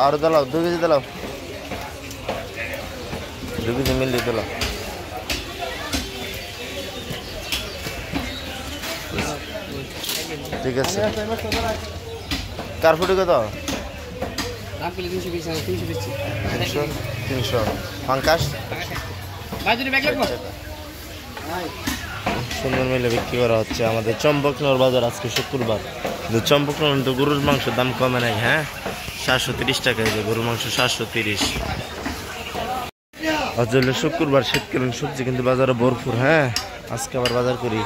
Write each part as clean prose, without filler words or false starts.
আরো দিলাও 2 KG দিলাও 2 KG মিল দিয়ে দিলাও ঠিক আছে কারফুটি কত 300 ফাঙ্কাস সুন্দর মিলে বিক্রি করা হচ্ছে আমাদের চম্পকনগর বাজার আজকে শুক্রবার কিন্তু চম্পকনগর তো গরুর মাংসের দাম কমে নাই হ্যাঁ 730 টাকা এই যে গরুর মাংস 730 আজ হলো শুক্রবার শীতকালীন সবজি কিন্তু বাজারে ভরপুর হ্যাঁ আজকে আবার বাজার করি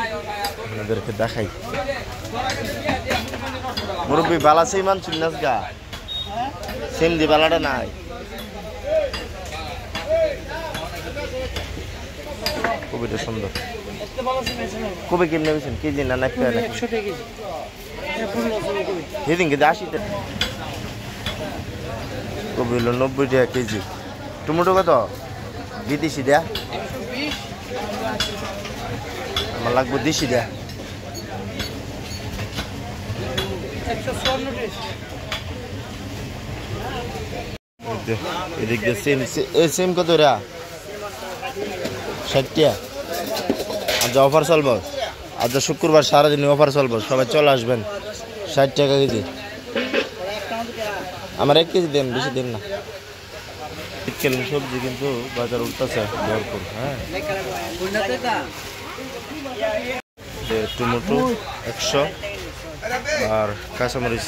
আপনাদেরকে দেখাই মুরব্বী বালা সেই মান চুন্নাস গা সেম দি বালাটা নাই কবিটা সুন্দর কবি কিনে নেবেছেন কেজি না নাকি 100 টাকা কেজি এদিন কিন্তু 80 টাকা কবি হলো 90 টাকা কেজি টমেটো কত বিদেশি দেয়া আমার লাগবে দেশি দেয়া এদিক দিয়ে সেম কত রা 60 টাকা আজ অফার চলবো আজ শুক্রবার সারাদিন অফার চলবো সবাই চলে আসবেন 60 টাকা কেজি আমার 1 কেজি দেন বেশি দেন না শীতকালীন সবজি কিন্তু বাজার উঠতেছে ভরপুর হ্যাঁ টমেটো 100 আর কাঁচামরিচ